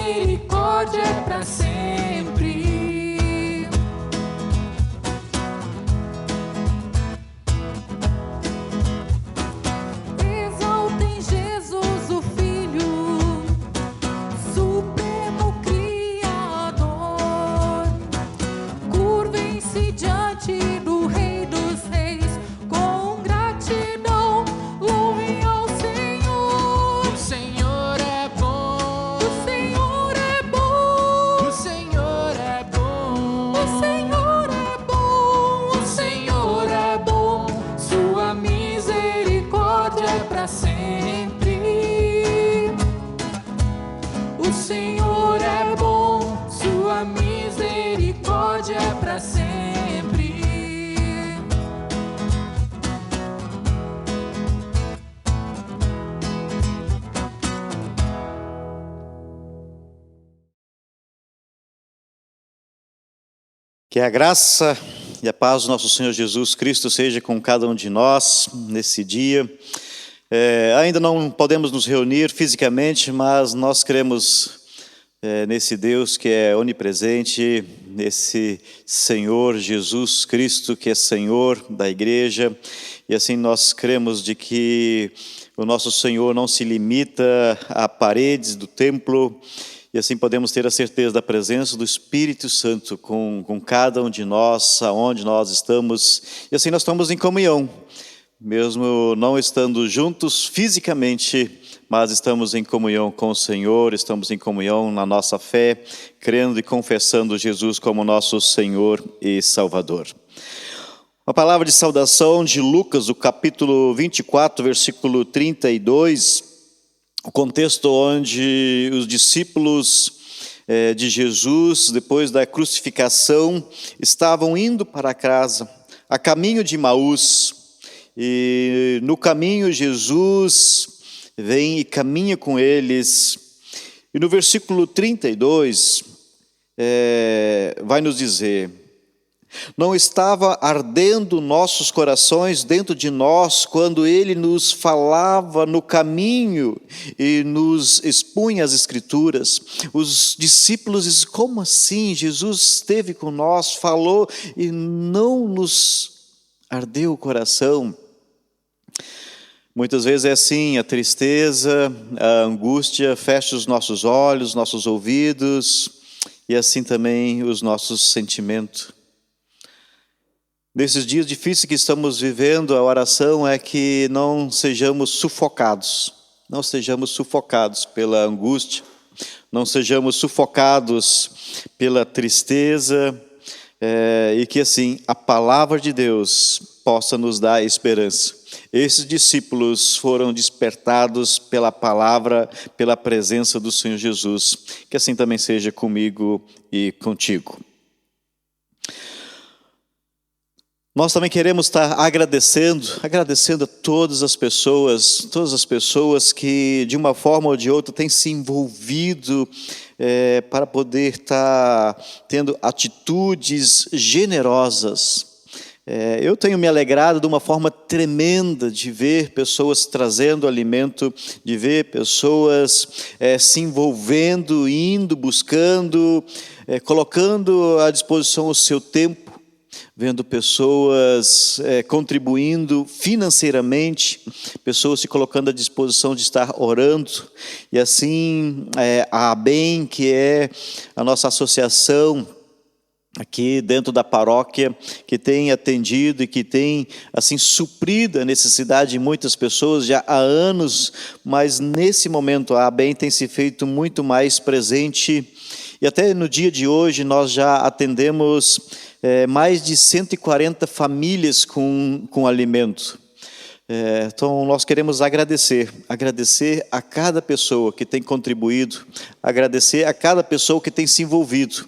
misericórdia é para sempre. Exaltem Jesus, o Filho, Supremo Criador. Curvem-se diante do Rei dos Reis, com gratidão louvem ao Senhor. O Senhor é bom. O Senhor é bom. O Senhor é bom. O Senhor é bom. O Senhor é bom. Sua misericórdia é para sempre. O Senhor é bom. Sua misericórdia é para sempre. Que a graça e a paz do nosso Senhor Jesus Cristo seja com cada um de nós nesse dia. Ainda não podemos nos reunir fisicamente, mas nós cremos nesse Deus que é onipresente, nesse Senhor Jesus Cristo que é Senhor da igreja. E assim nós cremos de que o nosso Senhor não se limita a paredes do templo. E assim podemos ter a certeza da presença do Espírito Santo com cada um de nós, aonde nós estamos. E assim nós estamos em comunhão, mesmo não estando juntos fisicamente, mas estamos em comunhão com o Senhor, estamos em comunhão na nossa fé, crendo e confessando Jesus como nosso Senhor e Salvador. Uma palavra de saudação de Lucas, o capítulo 24, versículo 32, o contexto onde os discípulos de Jesus, depois da crucificação, estavam indo para casa, a caminho de Emaús, e no caminho Jesus vem e caminha com eles, e no versículo 32 vai nos dizer: não estava ardendo nossos corações dentro de nós quando Ele nos falava no caminho e nos expunha as Escrituras? Os discípulos dizem: como assim? Jesus esteve com nós, falou e não nos ardeu o coração? Muitas vezes é assim, a tristeza, a angústia fecha os nossos olhos, nossos ouvidos e assim também os nossos sentimentos. Nesses dias difíceis que estamos vivendo, a oração é que não sejamos sufocados pela angústia, não sejamos sufocados pela tristeza, e que assim a palavra de Deus possa nos dar esperança. Esses discípulos foram despertados pela palavra, pela presença do Senhor Jesus. Que assim também seja comigo e contigo. Nós também queremos estar agradecendo a todas as pessoas que de uma forma ou de outra têm se envolvido para poder estar tendo atitudes generosas. Eu tenho me alegrado de uma forma tremenda de ver pessoas trazendo alimento, de ver pessoas se envolvendo, indo, buscando, colocando à disposição o seu tempo, vendo pessoas contribuindo financeiramente, pessoas se colocando à disposição de estar orando, e assim a ABEM, que é a nossa associação aqui dentro da paróquia, que tem atendido e que tem assim suprido a necessidade de muitas pessoas já há anos, mas nesse momento a ABEM tem se feito muito mais presente, e até no dia de hoje nós já atendemos mais de 140 famílias com alimento. Então nós queremos agradecer a cada pessoa que tem contribuído, agradecer a cada pessoa que tem se envolvido.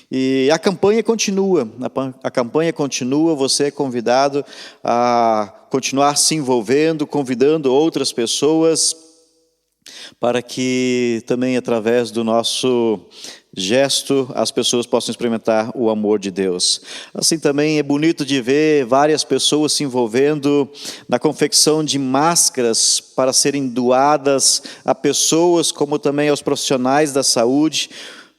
E a campanha continua, você é convidado a continuar se envolvendo, convidando outras pessoas. para que também através do nosso gesto as pessoas possam experimentar o amor de Deus. Assim também é bonito de ver várias pessoas se envolvendo na confecção de máscaras para serem doadas a pessoas, como também aos profissionais da saúde.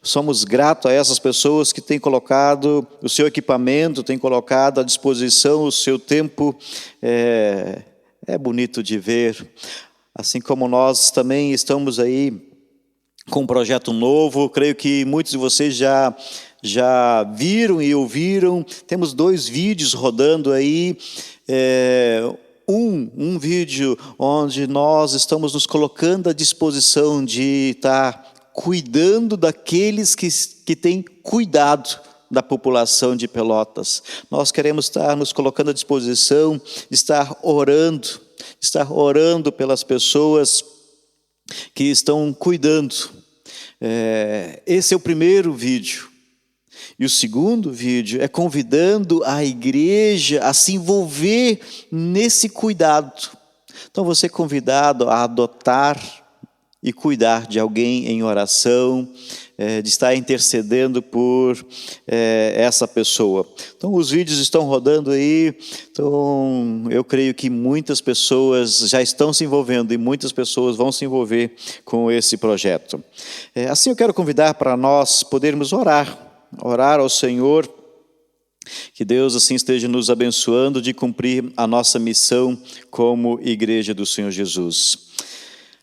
Somos gratos a essas pessoas que têm colocado o seu equipamento, têm colocado à disposição o seu tempo. É bonito de ver. Assim como nós também estamos aí com um projeto novo, creio que muitos de vocês já viram e ouviram. Temos 2 vídeos rodando aí. Um vídeo onde nós estamos nos colocando à disposição de estar cuidando daqueles que têm cuidado da população de Pelotas. Nós queremos estar nos colocando à disposição de estar orando pelas pessoas que estão cuidando. Esse é o primeiro vídeo. E o segundo vídeo é convidando a igreja a se envolver nesse cuidado. Então você é convidado a adotar e cuidar de alguém em oração, de estar intercedendo por essa pessoa. Então os vídeos estão rodando aí, então eu creio que muitas pessoas já estão se envolvendo e muitas pessoas vão se envolver com esse projeto. Assim eu quero convidar para nós podermos orar ao Senhor, que Deus assim esteja nos abençoando de cumprir a nossa missão como igreja do Senhor Jesus.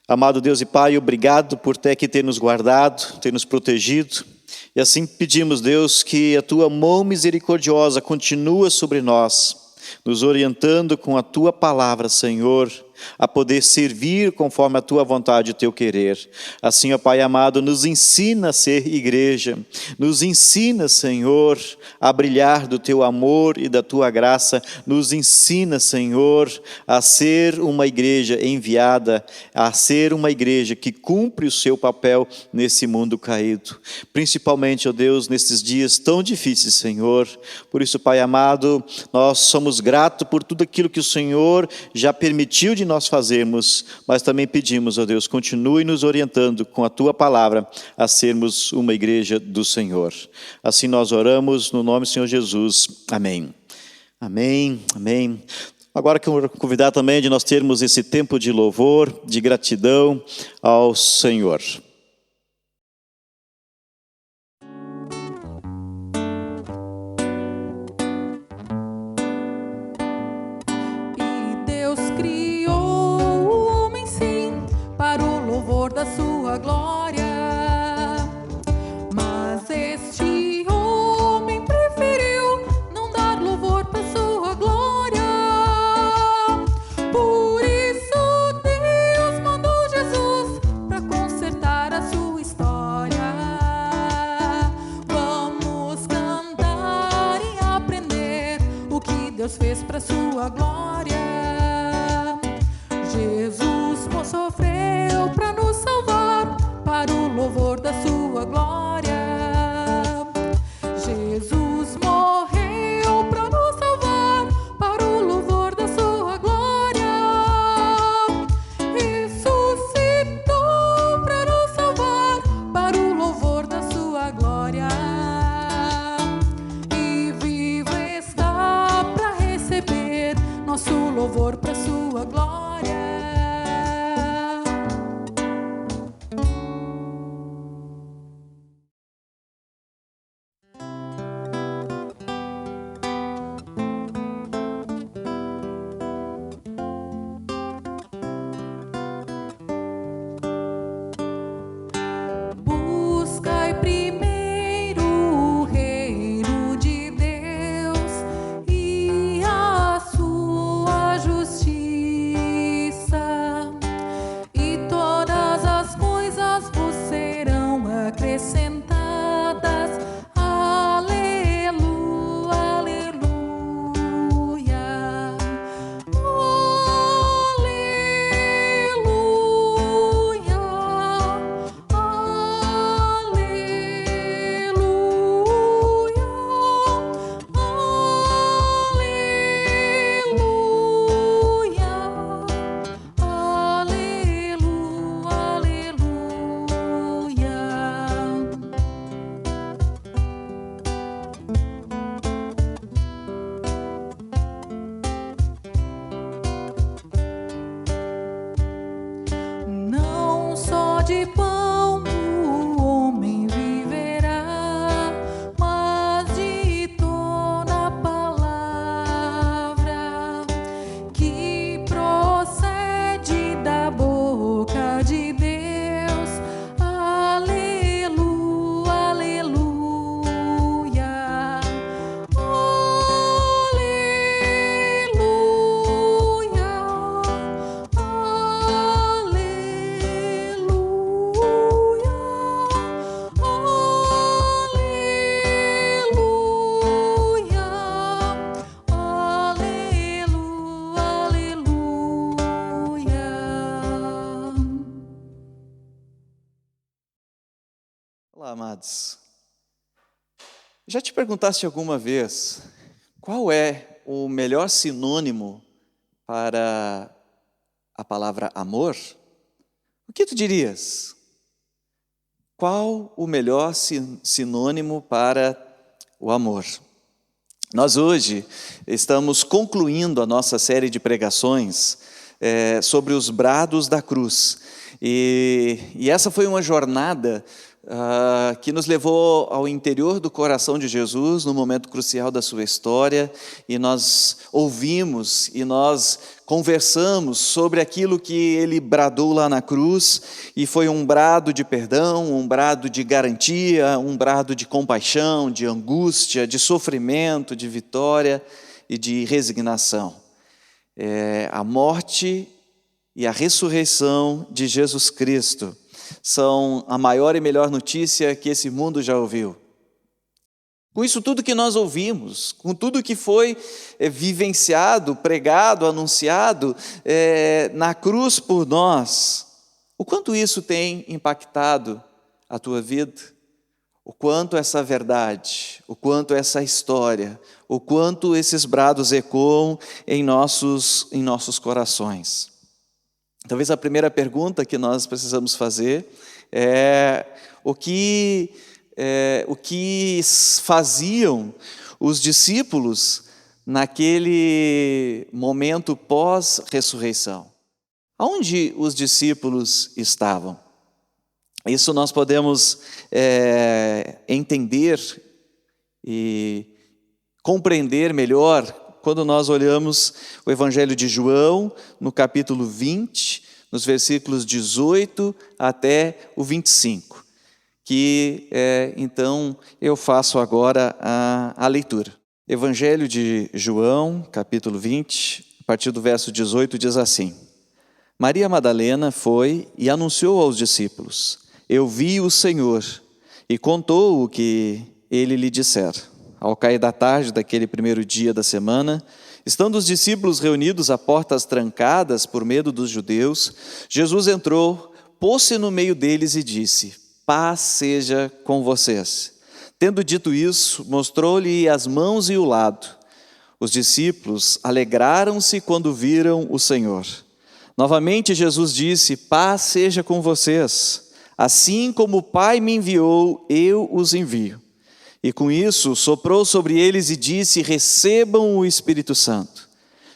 Amado Deus e Pai, obrigado por ter nos guardado, ter nos protegido. E assim pedimos, Deus, que a Tua mão misericordiosa continue sobre nós, nos orientando com a Tua palavra, Senhor, a poder servir conforme a Tua vontade e o Teu querer. Assim, ó Pai amado, nos ensina a ser igreja, nos ensina, Senhor, a brilhar do Teu amor e da Tua graça, nos ensina, Senhor, a ser uma igreja enviada, a ser uma igreja que cumpre o seu papel nesse mundo caído. Principalmente, ó Deus, nesses dias tão difíceis, Senhor. Por isso, Pai amado, nós somos gratos por tudo aquilo que o Senhor já permitiu de nós fazermos, mas também pedimos, ó Deus, continue nos orientando com a Tua palavra a sermos uma igreja do Senhor. Assim nós oramos no nome do Senhor Jesus. Amém. Amém, amém. Agora que eu vou convidar também de nós termos esse tempo de louvor, de gratidão ao Senhor. Da sua glória, mas este homem preferiu não dar louvor para sua glória. Por isso Deus mandou Jesus para consertar de pão o homem viverá, mas de toda palavra que procede da boca de Deus. Aleluia, aleluia, Olá, amados. Já te perguntaste alguma vez qual é o melhor sinônimo para a palavra amor? O que tu dirias? Qual o melhor sinônimo para o amor? Nós hoje estamos concluindo a nossa série de pregações sobre os brados da cruz. E essa foi uma jornada que nos levou ao interior do coração de Jesus, no momento crucial da sua história, e nós ouvimos e nós conversamos sobre aquilo que ele bradou lá na cruz, e foi um brado de perdão, um brado de garantia, um brado de compaixão, de angústia, de sofrimento, de vitória e de resignação. A morte e a ressurreição de Jesus Cristo são a maior e melhor notícia que esse mundo já ouviu. Com isso tudo que nós ouvimos, com tudo que foi vivenciado, pregado, anunciado na cruz por nós, o quanto isso tem impactado a tua vida? O quanto essa verdade, o quanto essa história, o quanto esses brados ecoam em nossos corações? Talvez a primeira pergunta que nós precisamos fazer é o que faziam os discípulos naquele momento pós-ressurreição? Aonde os discípulos estavam? Isso nós podemos entender e compreender melhor quando nós olhamos o Evangelho de João, no capítulo 20, nos versículos 18 até o 25, que então eu faço agora a leitura. Evangelho de João, capítulo 20, a partir do verso 18, diz assim: Maria Madalena foi e anunciou aos discípulos: Eu vi o Senhor, e contou o que ele lhe dissera. Ao cair da tarde daquele primeiro dia da semana, estando os discípulos reunidos a portas trancadas por medo dos judeus, Jesus entrou, pôs-se no meio deles e disse: Paz seja com vocês. Tendo dito isso, mostrou-lhe as mãos e o lado. Os discípulos alegraram-se quando viram o Senhor. Novamente Jesus disse: Paz seja com vocês. Assim como o Pai me enviou, eu os envio. E com isso soprou sobre eles e disse: Recebam o Espírito Santo.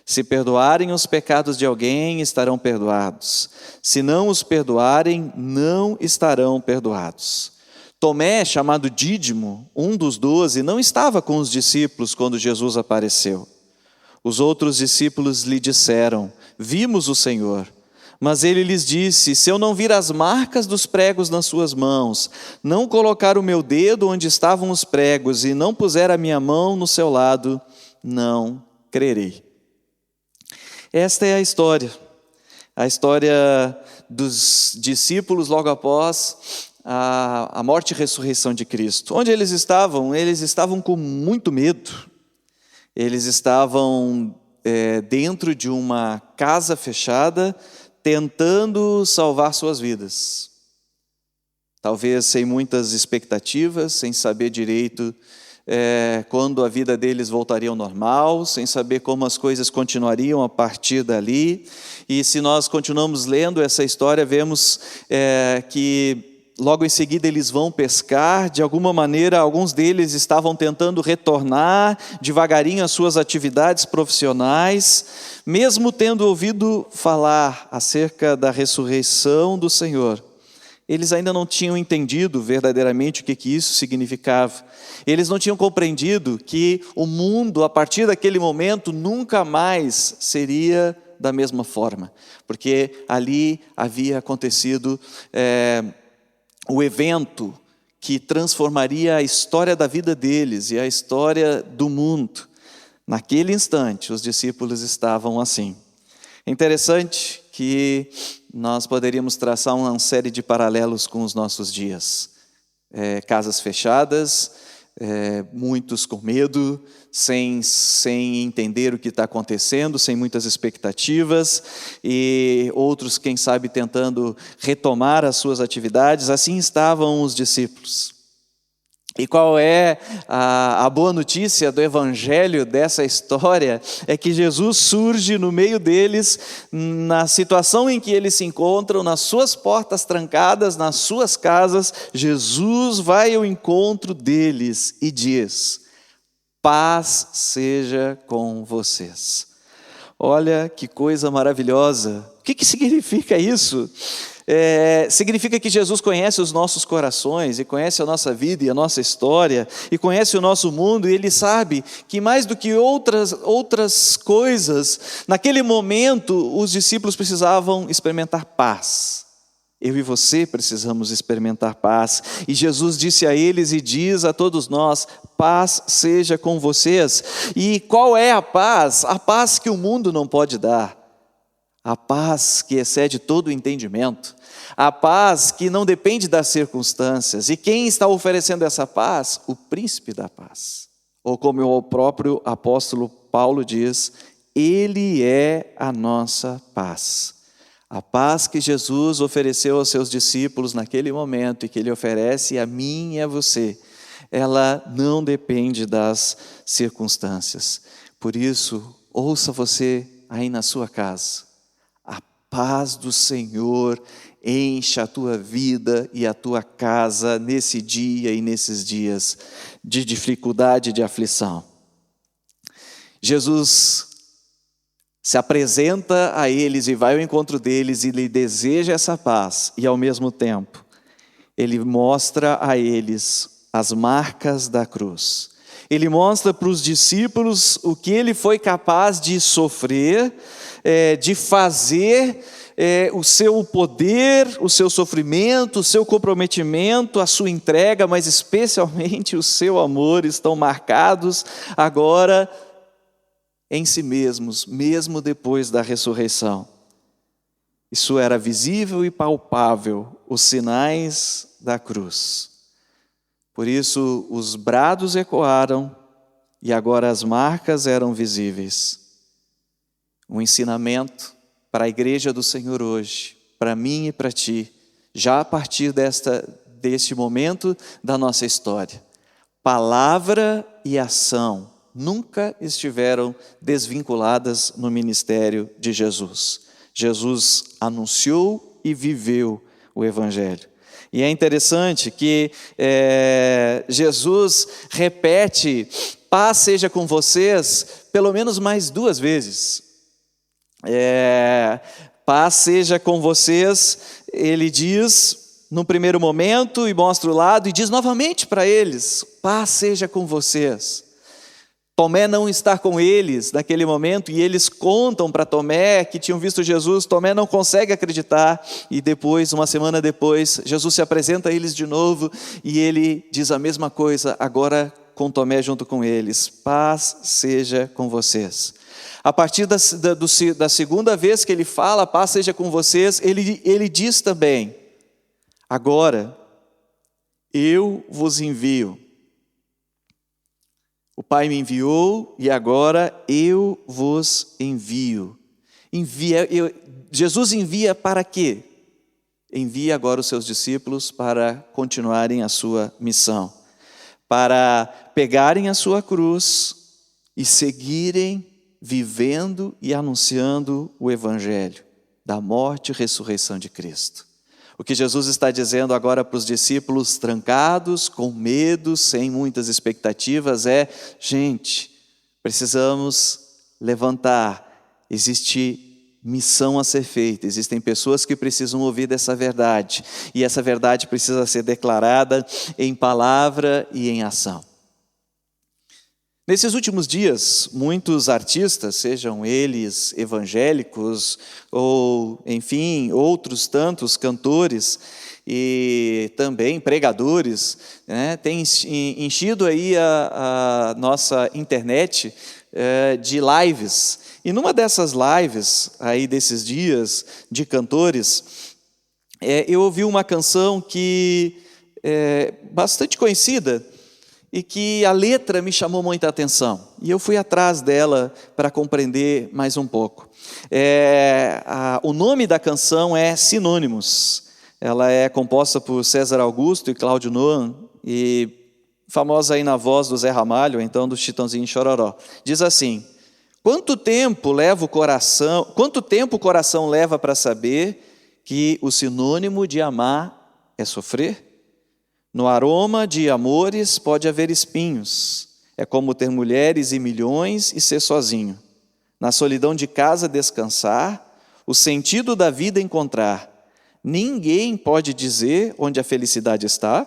Se perdoarem os pecados de alguém, estarão perdoados. Se não os perdoarem, não estarão perdoados. Tomé, chamado Dídimo, um dos 12, não estava com os discípulos quando Jesus apareceu. Os outros discípulos lhe disseram: Vimos o Senhor. Mas ele lhes disse: Se eu não vir as marcas dos pregos nas suas mãos, não colocar o meu dedo onde estavam os pregos e não puser a minha mão no seu lado, não crerei. Esta é a história dos discípulos logo após a morte e ressurreição de Cristo. Onde eles estavam? Eles estavam com muito medo. Eles estavam dentro de uma casa fechada, tentando salvar suas vidas. Talvez sem muitas expectativas, sem saber direito quando a vida deles voltaria ao normal, sem saber como as coisas continuariam a partir dali. E se nós continuamos lendo essa história, vemos que logo em seguida eles vão pescar. De alguma maneira, alguns deles estavam tentando retornar devagarinho às suas atividades profissionais, mesmo tendo ouvido falar acerca da ressurreição do Senhor. eles ainda não tinham entendido verdadeiramente o que isso significava. Eles não tinham compreendido que o mundo, a partir daquele momento, nunca mais seria da mesma forma, porque ali havia acontecido o evento que transformaria a história da vida deles e a história do mundo. Naquele instante, os discípulos estavam assim. É interessante que nós poderíamos traçar uma série de paralelos com os nossos dias. Casas fechadas, muitos com medo, sem entender o que está acontecendo, sem muitas expectativas, e outros, quem sabe, tentando retomar as suas atividades. Assim estavam os discípulos. E qual é a boa notícia do evangelho dessa história? É que Jesus surge no meio deles, na situação em que eles se encontram, nas suas portas trancadas, nas suas casas. Jesus vai ao encontro deles e diz: paz seja com vocês. Olha que coisa maravilhosa. O que significa isso? Significa que Jesus conhece os nossos corações, e conhece a nossa vida e a nossa história, e conhece o nosso mundo, e Ele sabe que mais do que outras coisas, naquele momento os discípulos precisavam experimentar paz. Eu e você precisamos experimentar paz, e Jesus disse a eles e diz a todos nós: paz seja com vocês. E qual é a paz? A paz que o mundo não pode dar, a paz que excede todo o entendimento, a paz que não depende das circunstâncias. E quem está oferecendo essa paz? O príncipe da paz. Ou como o próprio apóstolo Paulo diz, Ele é a nossa paz. A paz que Jesus ofereceu aos seus discípulos naquele momento e que Ele oferece a mim e a você, ela não depende das circunstâncias. Por isso, ouça você aí na sua casa: a paz do Senhor encha a tua vida e a tua casa nesse dia e nesses dias de dificuldade e de aflição. Jesus se apresenta a eles e vai ao encontro deles e lhe deseja essa paz, e ao mesmo tempo Ele mostra a eles as marcas da cruz. Ele mostra para os discípulos o que Ele foi capaz de sofrer, de fazer. O seu poder, o seu sofrimento, o seu comprometimento, a sua entrega, mas especialmente o seu amor, estão marcados agora em si mesmos, mesmo depois da ressurreição. Isso era visível e palpável, os sinais da cruz. Por isso os brados ecoaram e agora as marcas eram visíveis. Um ensinamento para a igreja do Senhor hoje, para mim e para ti, já a partir deste momento da nossa história. Palavra e ação nunca estiveram desvinculadas no ministério de Jesus. Jesus anunciou e viveu o Evangelho. E é interessante que Jesus repete: paz seja com vocês, pelo menos mais 2 vezes. Paz seja com vocês, Ele diz no primeiro momento e mostra o lado, e diz novamente para eles: paz seja com vocês. Tomé não está com eles naquele momento, e eles contam para Tomé que tinham visto Jesus. Tomé não consegue acreditar, e depois, uma semana depois, Jesus se apresenta a eles de novo, e ele diz a mesma coisa, agora com Tomé junto com eles: paz seja com vocês. A partir da segunda vez que ele fala, paz seja com vocês, ele diz também: agora eu vos envio. O Pai me enviou e agora eu vos envio. Jesus envia para quê? Envia agora os seus discípulos para continuarem a sua missão, para pegarem a sua cruz e seguirem vivendo e anunciando o Evangelho da morte e ressurreição de Cristo. O que Jesus está dizendo agora para os discípulos trancados, com medo, sem muitas expectativas, é: gente, precisamos levantar. Existe missão a ser feita. Existem pessoas que precisam ouvir dessa verdade, e essa verdade precisa ser declarada em palavra e em ação. Nesses últimos dias, muitos artistas, sejam eles evangélicos ou, enfim, outros tantos cantores e também pregadores, né, têm enchido aí a nossa internet de lives. E numa dessas lives aí desses dias de cantores, eu ouvi uma canção que é bastante conhecida e que a letra me chamou muita atenção. E eu fui atrás dela para compreender mais um pouco. O nome da canção é Sinônimos. Ela é composta por César Augusto e Cláudio Noan, e famosa aí na voz do Zé Ramalho, então do Chitãozinho e Chororó. Diz assim: quanto tempo o coração leva para saber que o sinônimo de amar é sofrer? No aroma de amores pode haver espinhos. É como ter mulheres e milhões e ser sozinho. Na solidão de casa descansar, o sentido da vida encontrar. Ninguém pode dizer onde a felicidade está.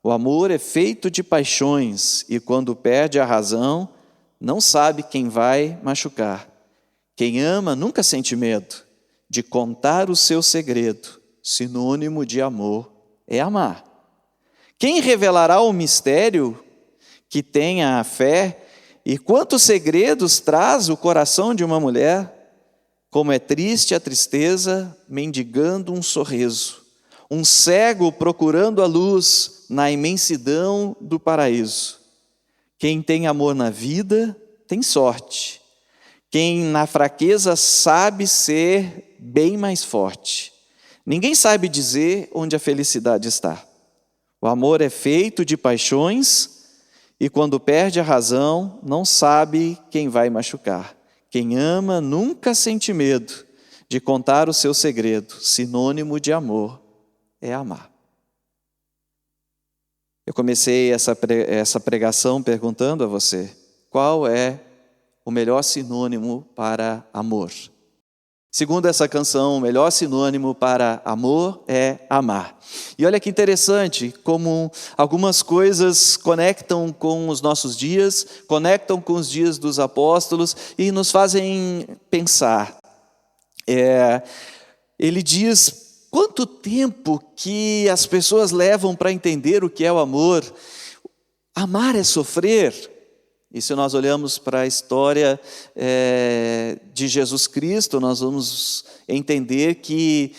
O amor é feito de paixões e quando perde a razão, não sabe quem vai machucar. Quem ama nunca sente medo de contar o seu segredo. Sinônimo de amor é amar. Quem revelará o mistério que tem a fé e quantos segredos traz o coração de uma mulher? Como é triste a tristeza, mendigando um sorriso. Um cego procurando a luz na imensidão do paraíso. Quem tem amor na vida, tem sorte. Quem na fraqueza sabe ser bem mais forte. Ninguém sabe dizer onde a felicidade está. O amor é feito de paixões e quando perde a razão, não sabe quem vai machucar. Quem ama nunca sente medo de contar o seu segredo. Sinônimo de amor é amar. Eu comecei essa pregação perguntando a você: qual é o melhor sinônimo para amor? Segundo essa canção, o melhor sinônimo para amor é amar. E olha que interessante como algumas coisas conectam com os nossos dias, conectam com os dias dos apóstolos e nos fazem pensar. Ele diz: quanto tempo que as pessoas levam para entender o que é o amor? Amar é sofrer. E se nós olhamos para a história de Jesus Cristo, nós vamos entender que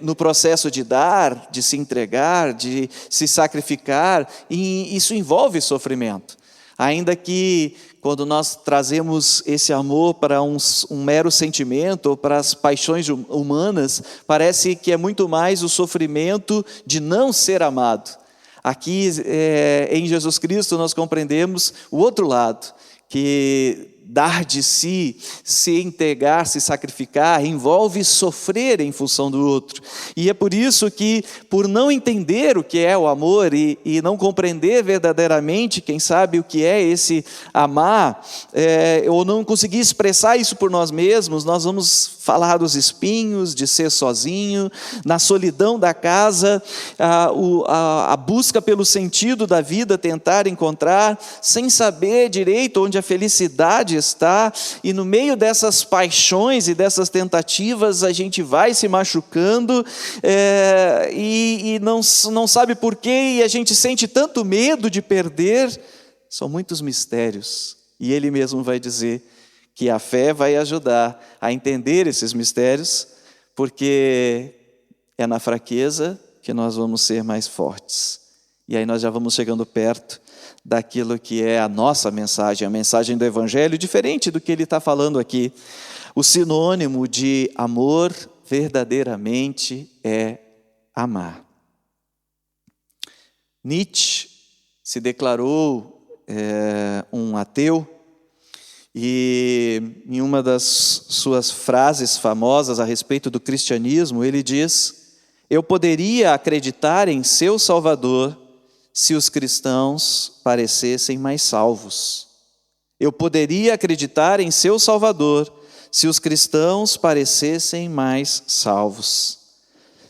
no processo de dar, de se entregar, de se sacrificar, e isso envolve sofrimento. Ainda que quando nós trazemos esse amor para um mero sentimento ou para as paixões humanas, parece que é muito mais o sofrimento de não ser amado. Aqui em Jesus Cristo nós compreendemos o outro lado, que dar de si, se entregar, se sacrificar, envolve sofrer em função do outro. E é por isso que, por não entender o que é o amor e não compreender verdadeiramente, quem sabe o que é esse amar, ou não conseguir expressar isso por nós mesmos, nós vamos falar dos espinhos, de ser sozinho, na solidão da casa, a busca pelo sentido da vida, tentar encontrar, sem saber direito onde a felicidade está, e no meio dessas paixões e dessas tentativas a gente vai se machucando e não sabe porquê, e a gente sente tanto medo de perder. São muitos mistérios, e ele mesmo vai dizer que a fé vai ajudar a entender esses mistérios, porque é na fraqueza que nós vamos ser mais fortes. E aí nós já vamos chegando perto daquilo que é a nossa mensagem, a mensagem do Evangelho, diferente do que ele está falando aqui. O sinônimo de amor verdadeiramente é amar. Nietzsche se declarou um ateu, e em uma das suas frases famosas a respeito do cristianismo, ele diz: eu poderia acreditar em seu Salvador se os cristãos parecessem mais salvos. Eu poderia acreditar em seu Salvador se os cristãos parecessem mais salvos.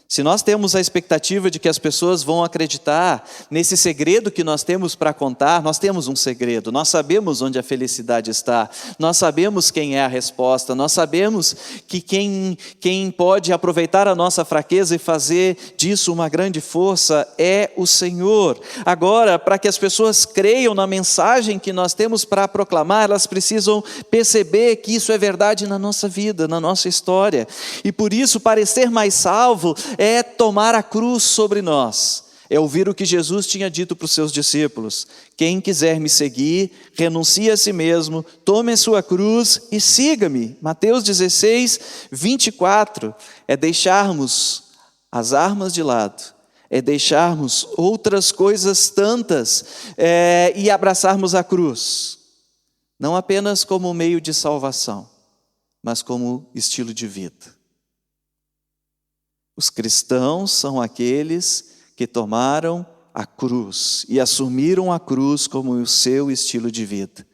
Se nós temos a expectativa de que as pessoas vão acreditar nesse segredo que nós temos para contar, nós temos um segredo, nós sabemos onde a felicidade está, nós sabemos quem é a resposta, nós sabemos que quem pode aproveitar a nossa fraqueza e fazer disso uma grande força é o Senhor. Agora, para que as pessoas creiam na mensagem que nós temos para proclamar, elas precisam perceber que isso é verdade na nossa vida, na nossa história. E por isso, parecer mais salvo é tomar a cruz sobre nós, é ouvir o que Jesus tinha dito para os seus discípulos: quem quiser me seguir, renuncie a si mesmo, tome a sua cruz e siga-me. Mateus 16, 24, é deixarmos as armas de lado, é deixarmos outras coisas tantas e abraçarmos a cruz, não apenas como meio de salvação, mas como estilo de vida. Os cristãos são aqueles que tomaram a cruz e assumiram a cruz como o seu estilo de vida.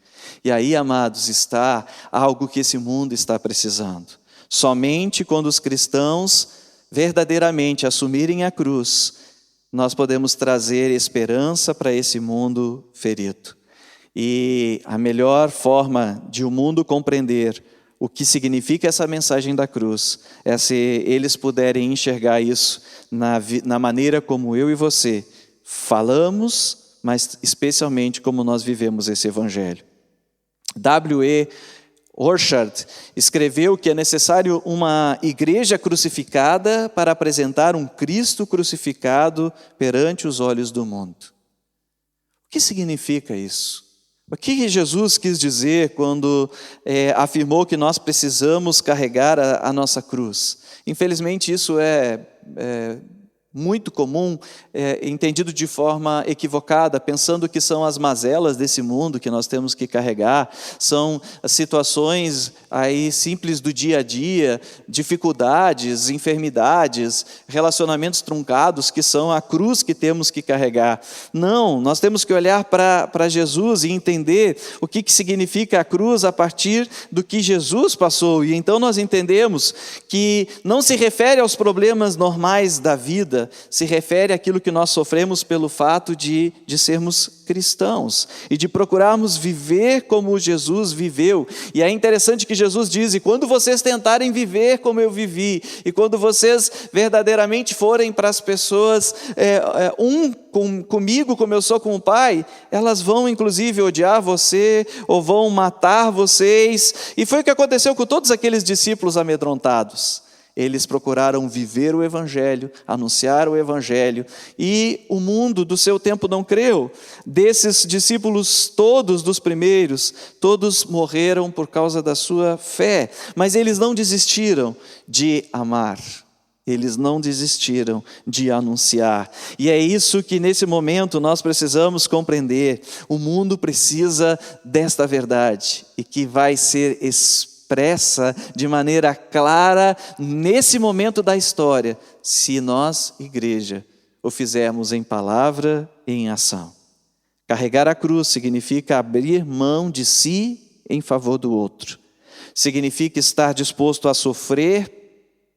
E aí, amados, está algo que esse mundo está precisando. Somente quando os cristãos verdadeiramente assumirem a cruz, nós podemos trazer esperança para esse mundo ferido. E a melhor forma de o mundo compreender o que significa essa mensagem da cruz é se eles puderem enxergar isso na maneira como eu e você falamos, mas especialmente como nós vivemos esse evangelho. W.E. Orchard escreveu que é necessário uma igreja crucificada para apresentar um Cristo crucificado perante os olhos do mundo. O que significa isso? O que Jesus quis dizer quando afirmou que nós precisamos carregar a nossa cruz? Infelizmente isso é muito comum, entendido de forma equivocada, pensando que são as mazelas desse mundo que nós temos que carregar, são situações aí simples do dia a dia, dificuldades, enfermidades, relacionamentos truncados, que são a cruz que temos que carregar. Não, nós temos que olhar para Jesus e entender o que significa a cruz a partir do que Jesus passou. E então nós entendemos que não se refere aos problemas normais da vida, se refere àquilo que nós sofremos pelo fato de sermos cristãos e de procurarmos viver como Jesus viveu. E é interessante que Jesus diz: e quando vocês tentarem viver como eu vivi, e quando vocês verdadeiramente forem para as pessoas comigo como eu sou com o Pai, elas vão inclusive odiar você ou vão matar vocês. E foi o que aconteceu com todos aqueles discípulos amedrontados. Eles procuraram viver o Evangelho, anunciar o Evangelho, e o mundo do seu tempo não creu. Desses discípulos todos, dos primeiros, todos morreram por causa da sua fé, mas eles não desistiram de amar. Eles não desistiram de anunciar. E é isso que nesse momento nós precisamos compreender. O mundo precisa desta verdade e que vai ser expressa de maneira clara nesse momento da história, se nós, igreja, o fizermos em palavra e em ação. Carregar a cruz significa abrir mão de si em favor do outro. Significa estar disposto a sofrer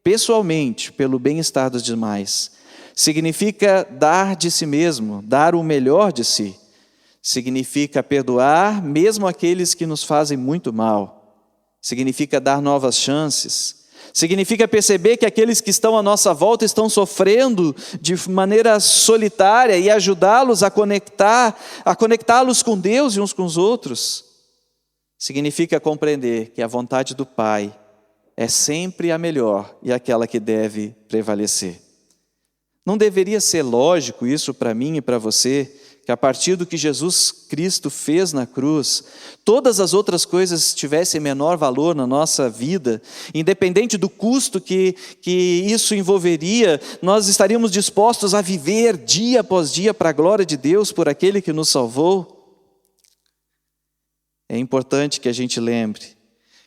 pessoalmente pelo bem-estar dos demais. Significa dar de si mesmo, dar o melhor de si. Significa perdoar mesmo aqueles que nos fazem muito mal. Significa dar novas chances. Significa perceber que aqueles que estão à nossa volta estão sofrendo de maneira solitária e ajudá-los a conectá-los com Deus e uns com os outros. Significa compreender que a vontade do Pai é sempre a melhor e aquela que deve prevalecer. Não deveria ser lógico isso para mim e para você, que a partir do que Jesus Cristo fez na cruz, todas as outras coisas tivessem menor valor na nossa vida, independente do custo que isso envolveria, nós estaríamos dispostos a viver dia após dia para a glória de Deus, por aquele que nos salvou? É importante que a gente lembre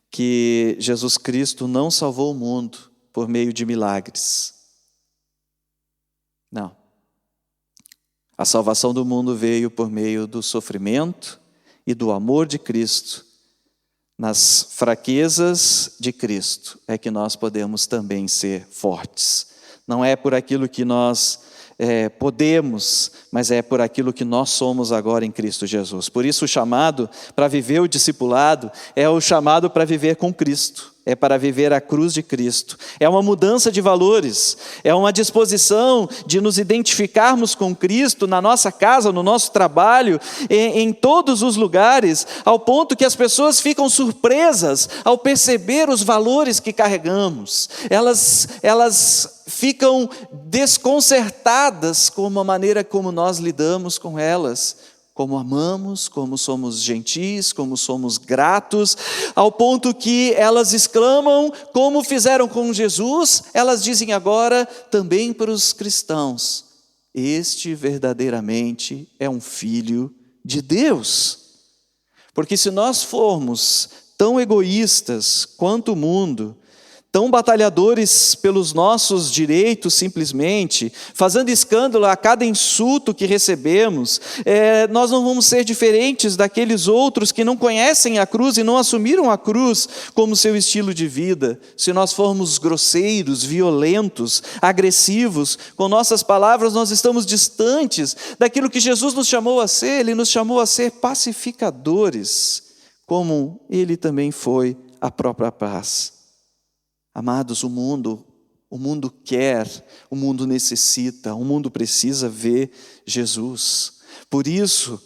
que Jesus Cristo não salvou o mundo por meio de milagres. Não. A salvação do mundo veio por meio do sofrimento e do amor de Cristo Nas fraquezas de Cristo é que nós podemos também ser fortes. Não é por aquilo que nós podemos, mas é por aquilo que nós somos agora em Cristo Jesus. Por isso o chamado para viver o discipulado é o chamado para viver com Cristo. É para viver a cruz de Cristo. É uma mudança de valores. É uma disposição de nos identificarmos com Cristo na nossa casa, no nosso trabalho, em todos os lugares, ao ponto que as pessoas ficam surpresas ao perceber os valores que carregamos. Elas ficam desconcertadas com a maneira como nós lidamos com elas. Como amamos, como somos gentis, como somos gratos, ao ponto que elas exclamam, como fizeram com Jesus, elas dizem agora também para os cristãos: este verdadeiramente é um filho de Deus. Porque se nós formos tão egoístas quanto o mundo, tão batalhadores pelos nossos direitos simplesmente, fazendo escândalo a cada insulto que recebemos, nós não vamos ser diferentes daqueles outros que não conhecem a cruz e não assumiram a cruz como seu estilo de vida. Se nós formos grosseiros, violentos, agressivos, com nossas palavras nós estamos distantes daquilo que Jesus nos chamou a ser. Ele nos chamou a ser pacificadores, como Ele também foi a própria paz. Amados, o mundo quer, o mundo necessita, o mundo precisa ver Jesus. Por isso,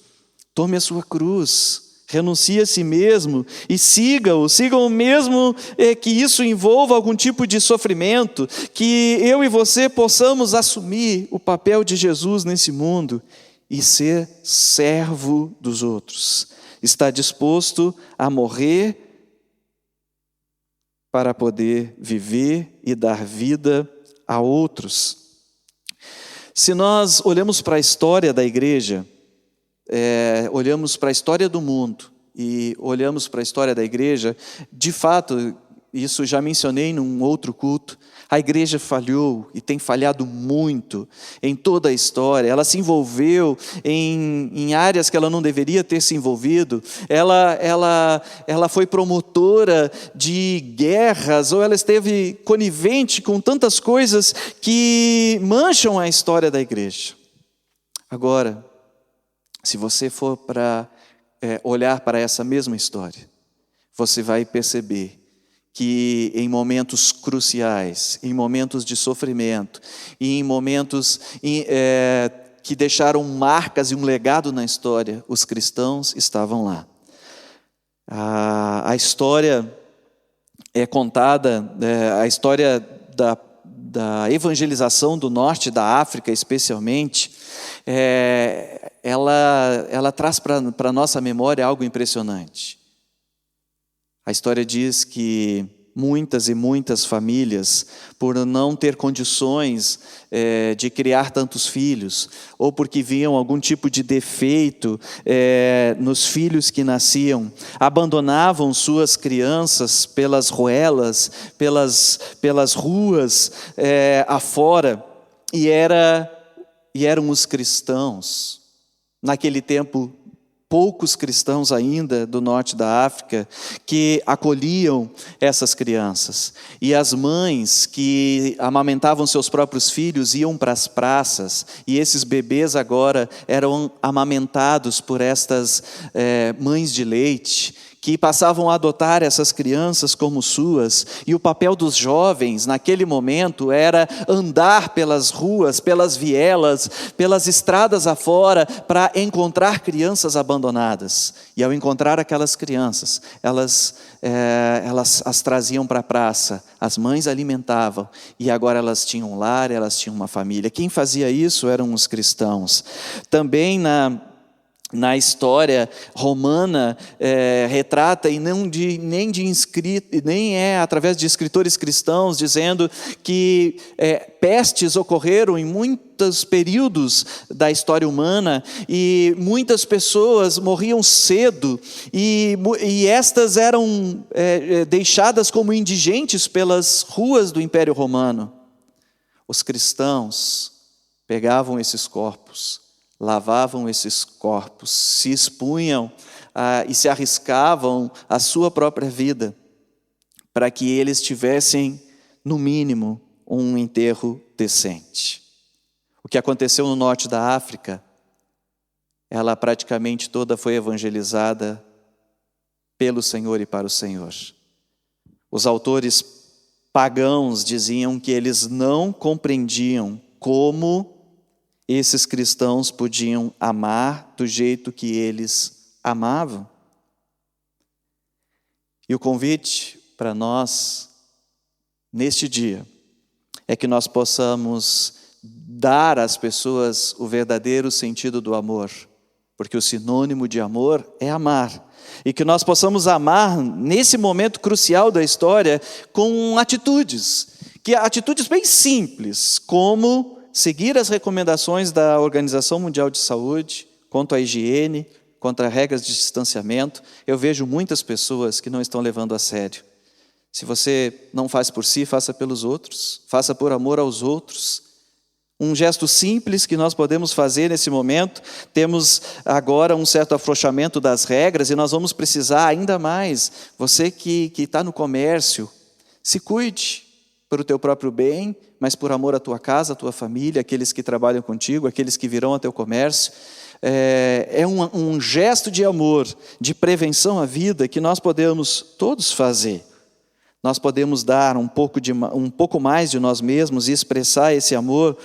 tome a sua cruz, renuncie a si mesmo e siga-o mesmo que isso envolva algum tipo de sofrimento, que eu e você possamos assumir o papel de Jesus nesse mundo e ser servo dos outros. Está disposto a morrer para poder viver e dar vida a outros. Se nós olhamos para a história da igreja, olhamos para a história do mundo e olhamos para a história da igreja, de fato, isso já mencionei num outro culto, a igreja falhou e tem falhado muito em toda a história. Ela se envolveu em áreas que ela não deveria ter se envolvido. Ela foi promotora de guerras, ou ela esteve conivente com tantas coisas que mancham a história da igreja. Agora, se você for para olhar para essa mesma história, você vai perceber que em momentos cruciais, em momentos de sofrimento, e em momentos que deixaram marcas e um legado na história, os cristãos estavam lá. A história é contada, a história da evangelização do norte da África especialmente, ela traz para a nossa memória algo impressionante. A história diz que muitas e muitas famílias, por não ter condições de criar tantos filhos, ou porque viam algum tipo de defeito nos filhos que nasciam, abandonavam suas crianças pelas ruelas, pelas ruas afora, e eram os cristãos. Naquele tempo, poucos cristãos ainda do norte da África que acolhiam essas crianças. E as mães que amamentavam seus próprios filhos iam para as praças, e esses bebês agora eram amamentados por estas mães de leite, que passavam a adotar essas crianças como suas, e o papel dos jovens naquele momento era andar pelas ruas, pelas vielas, pelas estradas afora, para encontrar crianças abandonadas. E ao encontrar aquelas crianças, elas as traziam para a praça, as mães alimentavam, e agora elas tinham um lar, elas tinham uma família. Quem fazia isso eram os cristãos. Também na história romana, retrata, e nem é através de escritores cristãos, dizendo que pestes ocorreram em muitos períodos da história humana, e muitas pessoas morriam cedo, e estas eram deixadas como indigentes pelas ruas do Império Romano. Os cristãos pegavam esses corpos, lavavam esses corpos, se expunham e se arriscavam a sua própria vida para que eles tivessem, no mínimo, um enterro decente. O que aconteceu no norte da África, ela praticamente toda foi evangelizada pelo Senhor e para o Senhor. Os autores pagãos diziam que eles não compreendiam como esses cristãos podiam amar do jeito que eles amavam. E o convite para nós, neste dia, é que nós possamos dar às pessoas o verdadeiro sentido do amor, porque o sinônimo de amor é amar. E que nós possamos amar nesse momento crucial da história com atitudes bem simples, como seguir as recomendações da Organização Mundial de Saúde quanto à higiene, quanto a regras de distanciamento. Eu vejo muitas pessoas que não estão levando a sério. Se você não faz por si, faça pelos outros, faça por amor aos outros. Um gesto simples que nós podemos fazer nesse momento. Temos agora um certo afrouxamento das regras e nós vamos precisar ainda mais. Você que está no comércio, se cuide para o teu próprio bem, mas por amor à tua casa, à tua família, aqueles que trabalham contigo, aqueles que virão ao teu comércio. É um gesto de amor, de prevenção à vida que nós podemos todos fazer. Nós podemos dar um pouco mais de nós mesmos e expressar esse amor,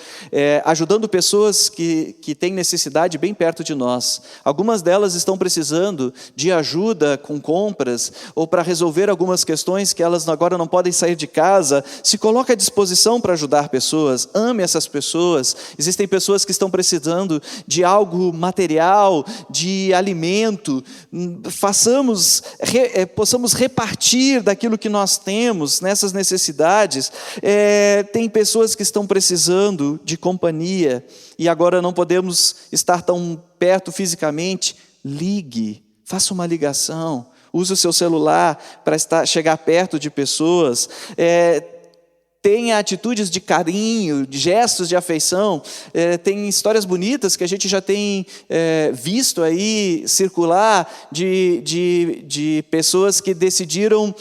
ajudando pessoas que têm necessidade bem perto de nós. Algumas delas estão precisando de ajuda com compras ou para resolver algumas questões que elas agora não podem sair de casa. Se coloque à disposição para ajudar pessoas, ame essas pessoas. Existem pessoas que estão precisando de algo material, de alimento. Possamos repartir daquilo que nós temos nessas necessidades. Tem pessoas que estão precisando de companhia e agora não podemos estar tão perto fisicamente. Ligue, faça uma ligação, use o seu celular para chegar perto de pessoas. Tenha atitudes de carinho, de gestos de afeição. Tem histórias bonitas que a gente já tem visto aí circular de pessoas que decidiram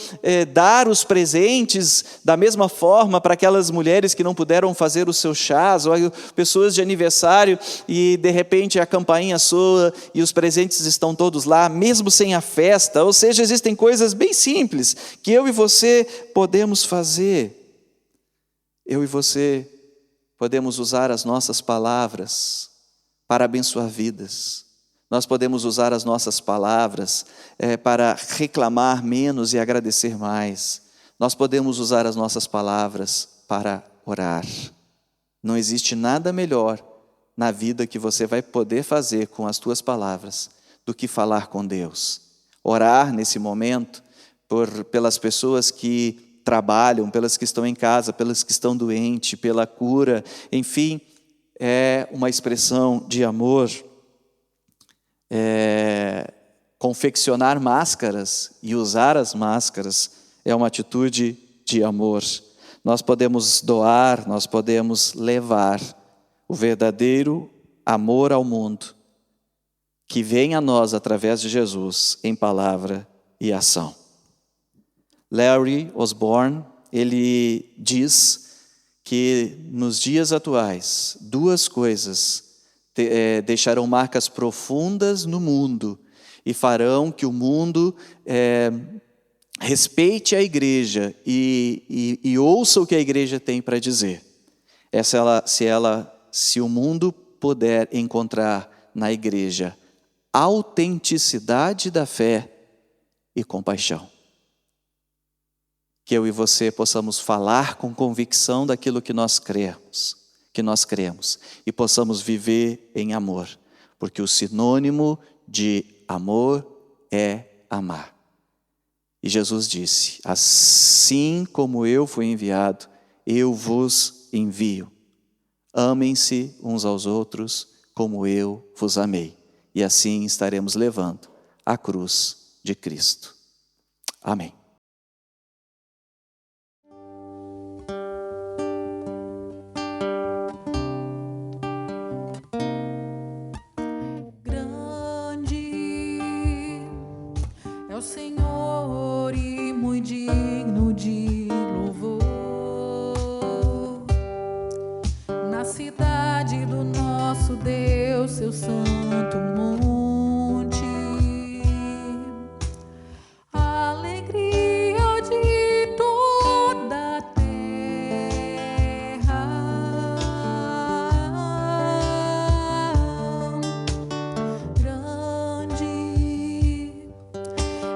dar os presentes da mesma forma para aquelas mulheres que não puderam fazer os seus chás, ou pessoas de aniversário e de repente a campainha soa e os presentes estão todos lá, mesmo sem a festa. Ou seja, existem coisas bem simples que eu e você podemos fazer. Eu e você podemos usar as nossas palavras para abençoar vidas. Nós podemos usar as nossas palavras para reclamar menos e agradecer mais. Nós podemos usar as nossas palavras para orar. Não existe nada melhor na vida que você vai poder fazer com as tuas palavras do que falar com Deus. Orar nesse momento pelas pessoas que trabalham, pelas que estão em casa, pelas que estão doentes, pela cura, enfim, é uma expressão de amor. Confeccionar máscaras e usar as máscaras é uma atitude de amor. Nós podemos doar, nós podemos levar o verdadeiro amor ao mundo, que vem a nós através de Jesus em palavra e ação. Larry Osborne, ele diz que nos dias atuais, duas coisas deixarão marcas profundas no mundo e farão que o mundo respeite a igreja e ouça o que a igreja tem para dizer. Se o mundo puder encontrar na igreja autenticidade da fé e compaixão. Que eu e você possamos falar com convicção daquilo que nós cremos, e possamos viver em amor, porque o sinônimo de amor é amar. E Jesus disse: assim como eu fui enviado, eu vos envio. Amem-se uns aos outros como eu vos amei. E assim estaremos levando a cruz de Cristo. Amém. cidade do nosso Deus, seu santo monte. A alegria de toda a terra. Grande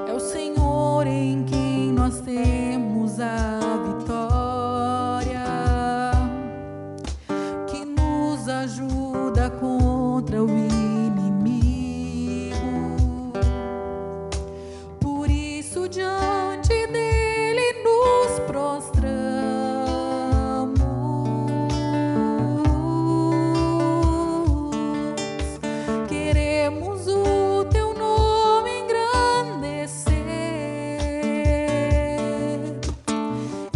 é o Senhor em quem nós temos a vitória, que nos ajuda contra o inimigo. Por isso diante dele nos prostramos. Queremos o teu nome engrandecer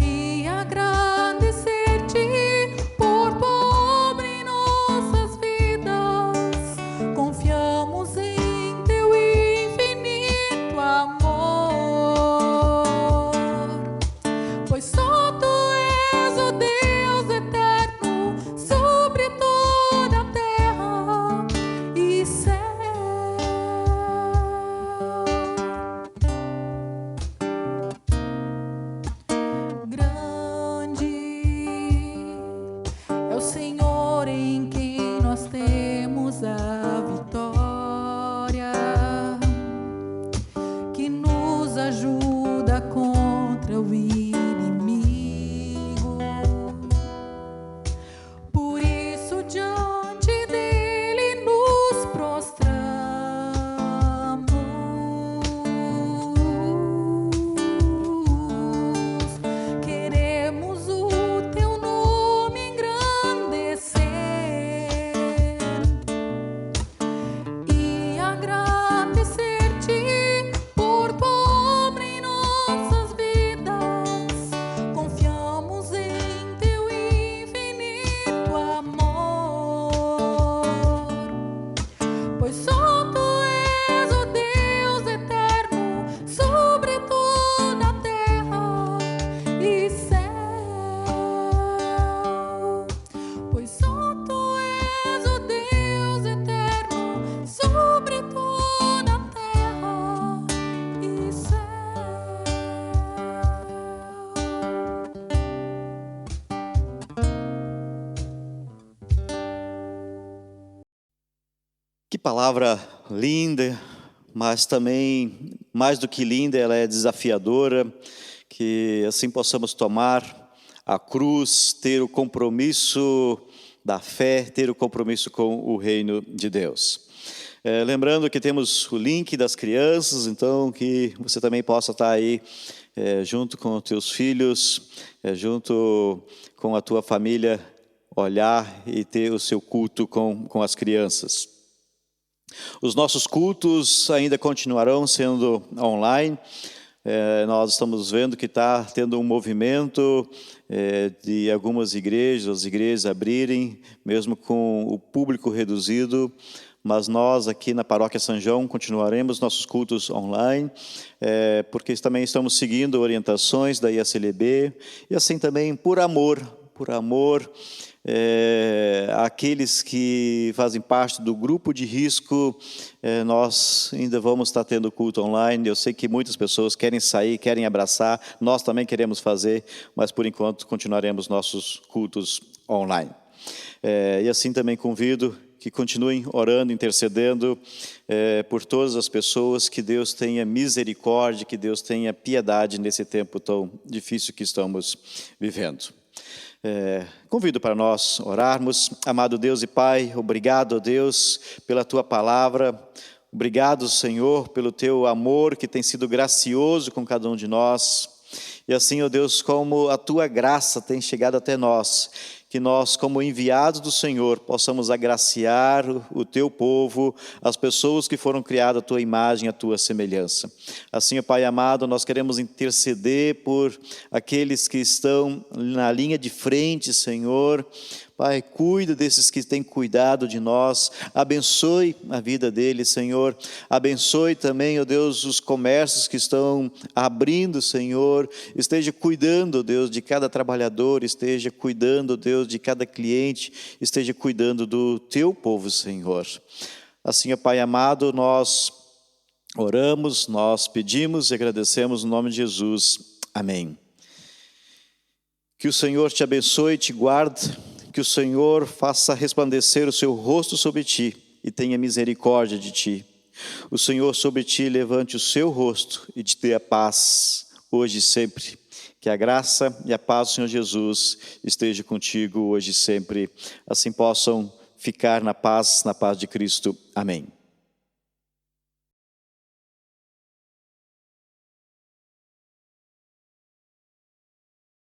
e agradecer-te por pobre em nossas vidas. Confiamos em teu infinito amor, pois só tu és o Deus eterno sobre toda a terra e céu. Grande é o Senhor em quem nós temos a vitória, que nos ajuda contra o inimigo. Por isso diante dele nos prostramos. Queremos o teu nome engrandecer e agradecer-te por pobre em nossas vidas. Confiamos em teu infinito amor, pois só tu és o Deus eterno sobre toda a terra e céu. Pois só tu és o Deus eterno sobre toda a terra e céu. Que palavra linda, mas também, mais do que linda, ela é desafiadora, que assim possamos tomar a cruz, ter o compromisso da fé, ter o compromisso com o reino de Deus. Lembrando que temos o link das crianças, então que você também possa estar aí junto com os teus filhos, junto com a tua família, olhar e ter o seu culto com as crianças. Os nossos cultos ainda continuarão sendo online. Nós estamos vendo que está tendo um movimento de algumas igrejas, as igrejas abrirem, mesmo com o público reduzido, mas nós aqui na Paróquia São João continuaremos nossos cultos online, porque também estamos seguindo orientações da IACLB, e assim também por amor aqueles que fazem parte do grupo de risco, nós ainda vamos estar tendo culto online. Eu sei que muitas pessoas querem sair, querem abraçar, nós também queremos fazer, mas por enquanto continuaremos nossos cultos online. E assim também convido que continuem orando, intercedendo por todas as pessoas, que Deus tenha misericórdia, que Deus tenha piedade nesse tempo tão difícil que estamos vivendo. Convido para nós orarmos. Amado Deus e Pai, obrigado, ó Deus, pela Tua palavra. Obrigado, Senhor, pelo Teu amor que tem sido gracioso com cada um de nós. E assim, ó Deus, como a Tua graça tem chegado até nós, que nós, como enviados do Senhor, possamos agraciar o Teu povo, as pessoas que foram criadas à Tua imagem, à Tua semelhança. Assim, ó Pai amado, nós queremos interceder por aqueles que estão na linha de frente, Senhor, Pai, cuida desses que têm cuidado de nós, abençoe a vida deles, Senhor. Abençoe também, ó Deus, os comércios que estão abrindo, Senhor. Esteja cuidando, ó Deus, de cada trabalhador, esteja cuidando, ó Deus, de cada cliente, esteja cuidando do teu povo, Senhor. Assim, ó Pai amado, nós oramos, nós pedimos e agradecemos no nome de Jesus. Amém. Que o Senhor te abençoe e te guarde, que o Senhor faça resplandecer o seu rosto sobre ti e tenha misericórdia de ti. O Senhor sobre ti levante o seu rosto e te dê a paz, hoje e sempre. Que a graça e a paz do Senhor Jesus esteja contigo hoje e sempre. Assim possam ficar na paz de Cristo. Amém.